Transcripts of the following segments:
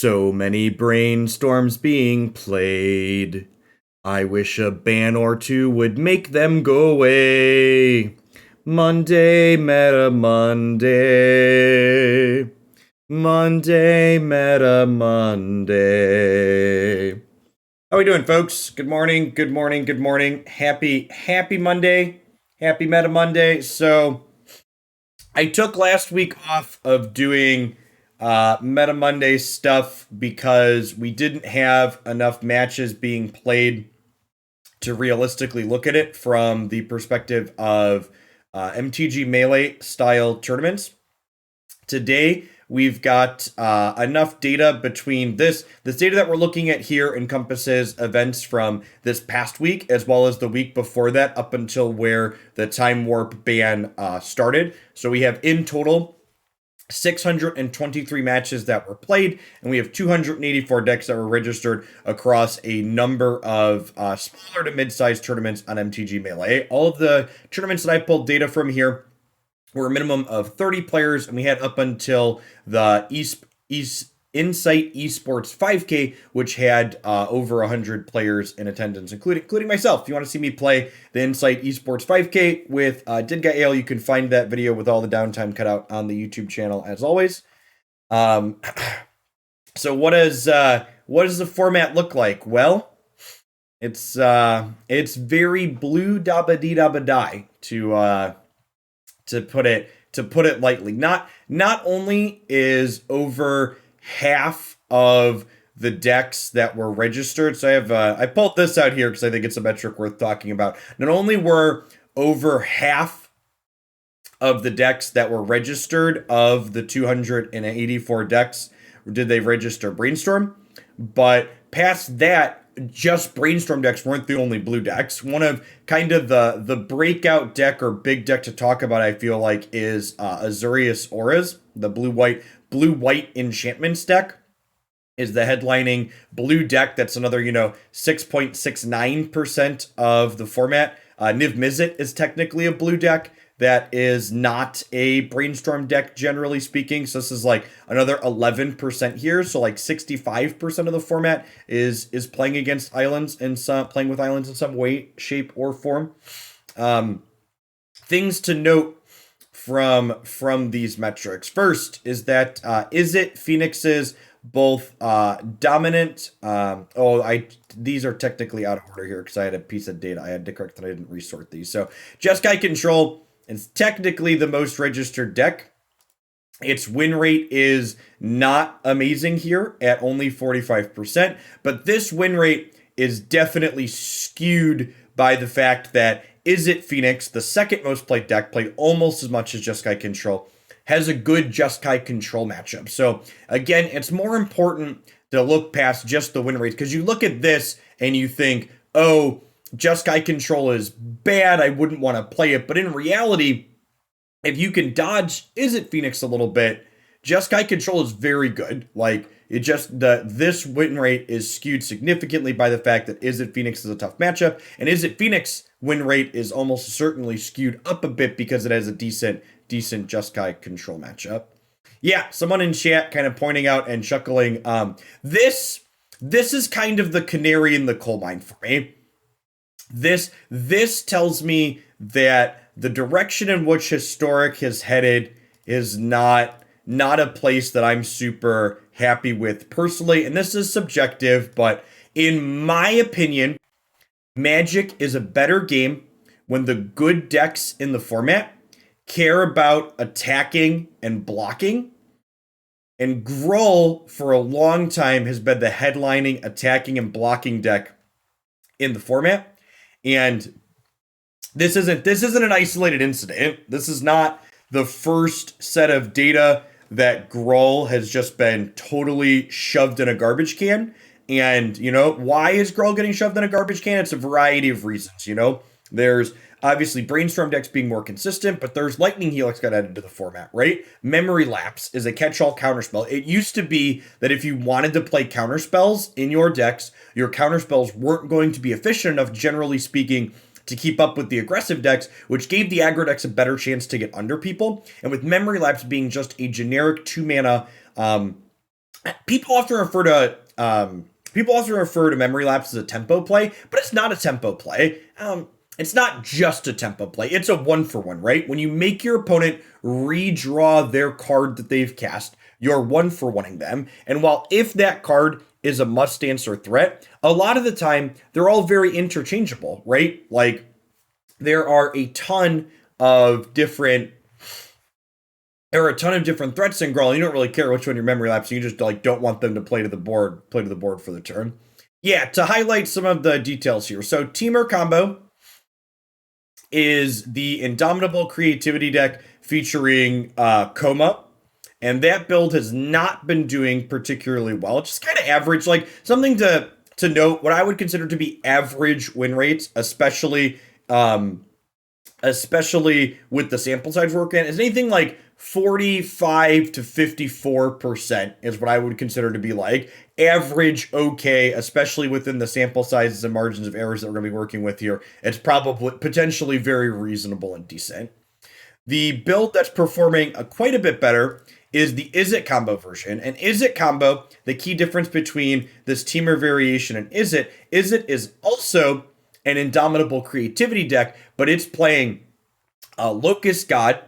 So many brainstorms being played. I wish a ban or two would make them go away. Monday, Meta Monday. Monday, Meta Monday. How are we doing, folks? Good morning, good morning, good morning. Happy Monday. Happy Meta Monday. So, I took last week off of doing Meta Monday stuff because we didn't have enough matches being played to realistically look at it from the perspective of MTG Melee style tournaments. Today, we've got enough data between this data that we're looking at here encompasses events from this past week as well as the week before that up until where the time warp ban started. So we have in total 623 matches that were played, and we have 284 decks that were registered across a number of smaller to mid-sized tournaments on MTG Melee. All of the tournaments that I pulled data from here were a minimum of 30 players, and we had up until the Insight Esports 5K, which had over 100 players in attendance, including myself. If you want to see me play the Insight Esports 5K with Didga you can find that video with all the downtime cut out on the YouTube channel, as always. So what does the format look like? Well, it's very blue dabba dee dabba die to put it lightly. Not only is over half of the decks that were registered. So I pulled this out here because I think it's a metric worth talking about. Not only were over half of the decks that were registered of the 284 decks did they register Brainstorm, but past that, just Brainstorm decks weren't the only blue decks. One of kind of the breakout deck or big deck to talk about, I feel like, is Azorius Auras, the blue-white enchantments deck is the headlining blue deck. That's another, 6.69% of the format. Niv Mizzet is technically a blue deck that is not a Brainstorm deck, generally speaking. So this is like another 11% here. So like 65% of the format is playing against islands and playing with islands in some way, shape, or form. Things to note from these metrics. First is that Izzet Phoenix's both dominant. These are technically out of order here because I had a piece of data I had to correct and I didn't resort these. So Jeskai Control is technically the most registered deck. Its win rate is not amazing here at only 45%, but this win rate is definitely skewed by the fact that Izzet Phoenix, the second most played deck, played almost as much as Jeskai Control, has a good Jeskai Control matchup. So again, it's more important to look past just the win rates because you look at this and you think, oh, Jeskai Control is bad, I wouldn't want to play it. But in reality, if you can dodge Izzet Phoenix a little bit, Jeskai Control is very good. Like, this win rate is skewed significantly by the fact that Izzet Phoenix is a tough matchup, and Izzet Phoenix win rate is almost certainly skewed up a bit because it has a decent Jeskai Control matchup. Yeah, someone in chat kind of pointing out and chuckling. This is kind of the canary in the coal mine for me. This tells me that the direction in which Historic has headed is not a place that I'm super happy with personally, and this is subjective, but in my opinion, Magic is a better game when the good decks in the format care about attacking and blocking. And Gruul, for a long time, has been the headlining attacking and blocking deck in the format. And this isn't an isolated incident. This is not the first set of data that Gruul has just been totally shoved in a garbage can. And, why is Gruul getting shoved in a garbage can? It's a variety of reasons, There's obviously Brainstorm decks being more consistent, but there's Lightning Helix got added to the format, right? Memory Lapse is a catch-all counterspell. It used to be that if you wanted to play counterspells in your decks, your counterspells weren't going to be efficient enough, generally speaking, to keep up with the aggressive decks, which gave the aggro decks a better chance to get under people. And with Memory Lapse being just a generic 2-mana people often refer to memory lapse as a tempo play, but it's not a tempo play. It's not just a tempo play. It's a one for one, right? When you make your opponent redraw their card that they've cast, you're one for oneing them. And while if that card is a must answer threat, a lot of the time they're all very interchangeable, right? Like there are a ton of different threats in Grawl. You don't really care which one your memory lapse. You just like don't want them to play to the board for the turn. Yeah, to highlight some of the details here. So Temur combo is the Indomitable Creativity deck featuring Coma. And that build has not been doing particularly well. Just kind of average, like something to note, what I would consider to be average win rates, especially with the sample size we're working, is anything like 45 to 54% is what I would consider to be like average okay, especially within the sample sizes and margins of errors that we're going to be working with here. It's probably potentially very reasonable and decent. The build that's performing quite a bit better is the Izzet combo version. And Izzet combo, the key difference between this Temur variation and Izzet is also an Indomitable Creativity deck, but it's playing Locust God,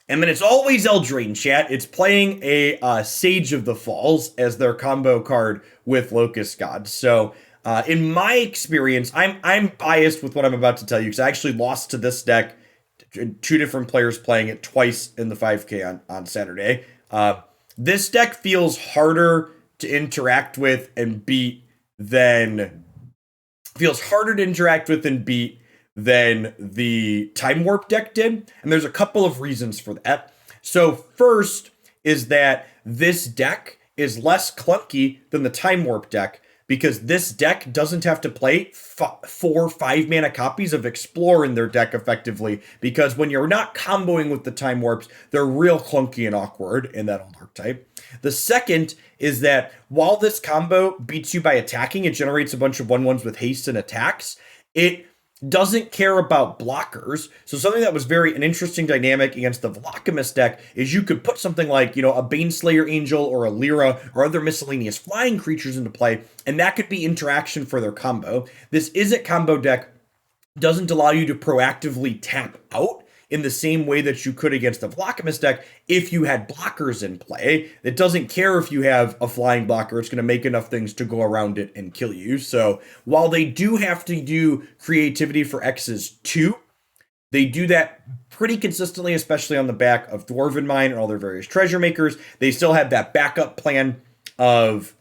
and then it's always Eldraine, chat. It's playing a Sage of the Falls as their combo card with Locust God. So, in my experience, I'm biased with what I'm about to tell you because I actually lost to this deck, two different players playing it twice in the 5K on Saturday. This deck feels harder to interact with and beat than the Time Warp deck did, and there's a couple of reasons for that. So first is that this deck is less clunky than the Time Warp deck because this deck doesn't have to play 4-5 mana copies of Explore in their deck effectively, because when you're not comboing with the Time Warps, they're real clunky and awkward in that old archetype. The second is that while this combo beats you by attacking, it generates a bunch of 1/1s with haste and attacks. It doesn't care about blockers. So something that was an interesting dynamic against the Velocamist deck is you could put something like, a Baneslayer Angel or a Lyra or other miscellaneous flying creatures into play, and that could be interaction for their combo. This Izzet combo deck doesn't allow you to proactively tap out in the same way that you could against the Velocamist deck if you had blockers in play. It doesn't care if you have a flying blocker, it's going to make enough things to go around it and kill you. So while they do have to do creativity for X's too, they do that pretty consistently, especially on the back of Dwarven Mine and all their various treasure makers. They still have that backup plan of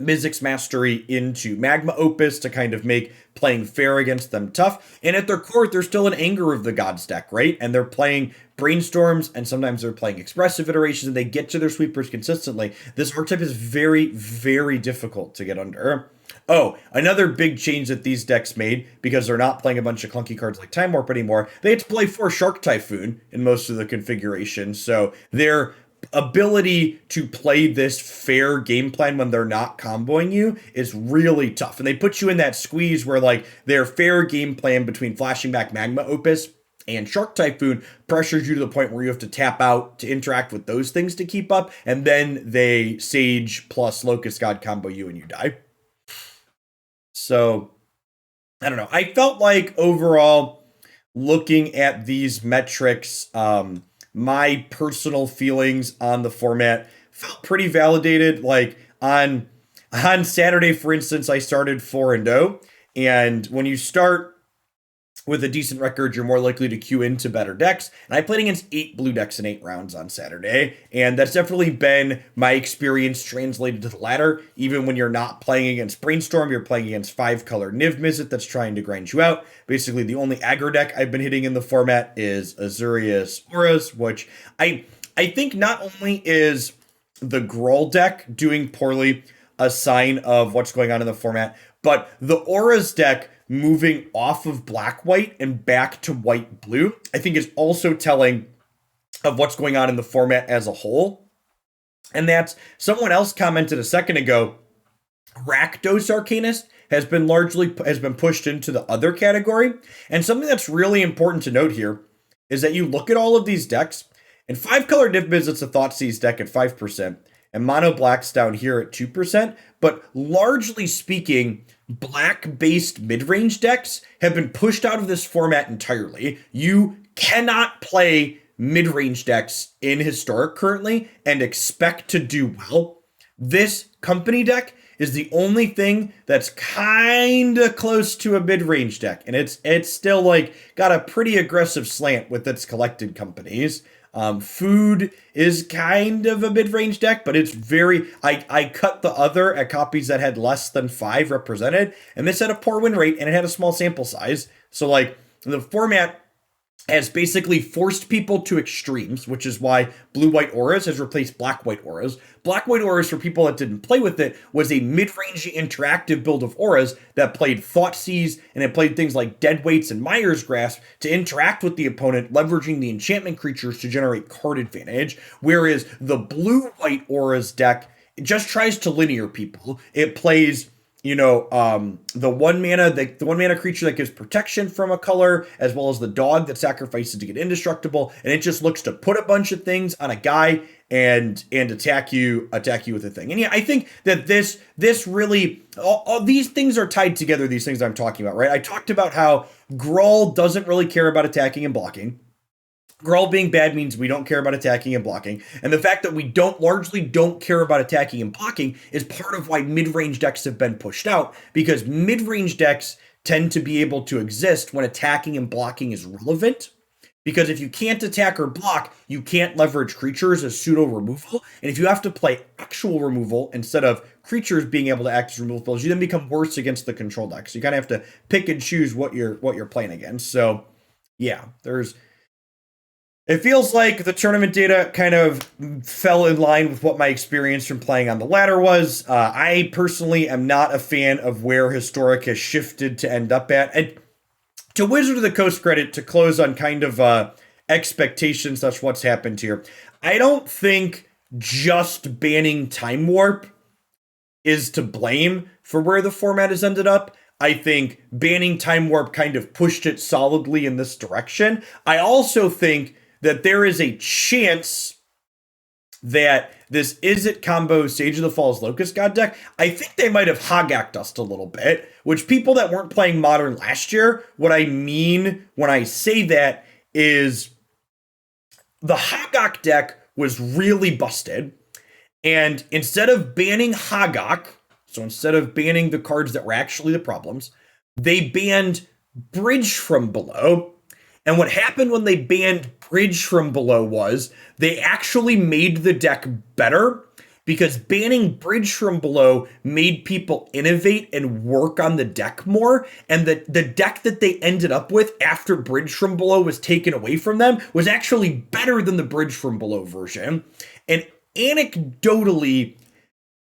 Mizzix Mastery into Magma Opus to kind of make playing fair against them tough. And at their core, they're still an Anger of the Gods deck, right? And they're playing Brainstorms, and sometimes they're playing Expressive Iterations, and they get to their sweepers consistently. This archetype is very, very difficult to get under. Oh, another big change that these decks made, because they're not playing a bunch of clunky cards like Time Warp anymore, they had to play 4 Shark Typhoon in most of the configurations. So they're ability to play this fair game plan when they're not comboing you is really tough. And they put you in that squeeze where like their fair game plan between flashing back Magma Opus and Shark Typhoon pressures you to the point where you have to tap out to interact with those things to keep up, and then they Sage plus Locust God combo you and you die. So I don't know. I felt like overall, looking at these metrics, my personal feelings on the format felt pretty validated. Like on Saturday, for instance, I started 4-0, and when you start with a decent record, you're more likely to queue into better decks. And I played against 8 blue decks in 8 rounds on Saturday, and that's definitely been my experience translated to the latter. Even when you're not playing against Brainstorm, you're playing against 5-color Niv Mizzet that's trying to grind you out. Basically, the only aggro deck I've been hitting in the format is Azorius Auras, which I think not only is the Gruul deck doing poorly a sign of what's going on in the format, but the Auras deck moving off of black-white and back to white-blue, I think is also telling of what's going on in the format as a whole. And that's, someone else commented a second ago, Rakdos Arcanist has been pushed into the other category. And something that's really important to note here is that you look at all of these decks, and 5-color Niv Mizzet's a Thoughtseize deck at 5%. and mono black's down here at 2%. But largely speaking, black based mid range decks have been pushed out of this format entirely. You cannot play mid range decks in Historic currently and expect to do well. This company deck is the only thing that's kind of close to a mid-range deck, and it's still like got a pretty aggressive slant with its collected companies. Food is kind of a mid-range deck, but it's very. I cut the other at copies that had less than 5 represented, and this had a poor win rate and it had a small sample size. So like the format has basically forced people to extremes, which is why blue-white auras has replaced black-white auras. Black-white auras, for people that didn't play with it, was a mid-range interactive build of auras that played Thoughtseize, and it played things like Deadweights and Mire's Grasp to interact with the opponent, leveraging the enchantment creatures to generate card advantage, whereas the blue-white auras deck just tries to linear people. It plays the one mana creature that gives protection from a color, as well as the dog that sacrifices to get indestructible, and it just looks to put a bunch of things on a guy and attack you with a thing. And yeah, I think that this really all these things are tied together. These things I'm talking about, right? I talked about how Gruul doesn't really care about attacking and blocking. Gruul being bad means we don't care about attacking and blocking. And the fact that we largely don't care about attacking and blocking is part of why mid-range decks have been pushed out, because mid-range decks tend to be able to exist when attacking and blocking is relevant. Because if you can't attack or block, you can't leverage creatures as pseudo removal. And if you have to play actual removal instead of creatures being able to act as removal spells, you then become worse against the control deck. So you kind of have to pick and choose what you're playing against. So yeah, it feels like the tournament data kind of fell in line with what my experience from playing on the ladder was. I personally am not a fan of where Historic has shifted to end up at. And to Wizard of the Coast credit, to close on kind of expectations, that's what's happened here. I don't think just banning Time Warp is to blame for where the format has ended up. I think banning Time Warp kind of pushed it solidly in this direction. I also think that there is a chance that this Izzet combo Sage of the Falls Locust God deck, I think they might have Hogak us a little bit, which people that weren't playing Modern last year, what I mean when I say that is the Hogak deck was really busted, and instead of banning Hogak, so instead of banning the cards that were actually the problems, they banned Bridge from Below. And what happened when they banned Bridge from Below was they actually made the deck better, because banning Bridge from Below made people innovate and work on the deck more. And the deck that they ended up with after Bridge from Below was taken away from them was actually better than the Bridge from Below version. And anecdotally,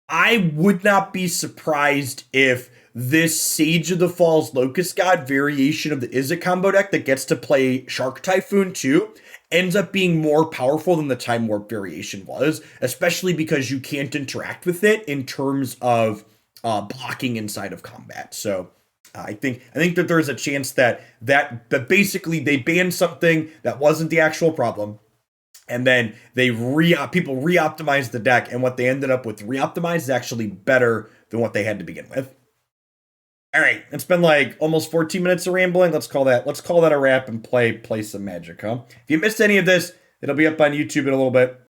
I would not be surprised if this Sage of the Falls Locust God variation of the Izzet combo deck that gets to play Shark Typhoon too ends up being more powerful than the Time Warp variation was, especially because you can't interact with it in terms of blocking inside of combat. So I think that there's a chance that basically they banned something that wasn't the actual problem, and then people re-optimized the deck, and what they ended up with re-optimized is actually better than what they had to begin with. All right, it's been like almost 14 minutes of rambling. Let's call that a wrap and play some Magic, huh? If you missed any of this, it'll be up on YouTube in a little bit.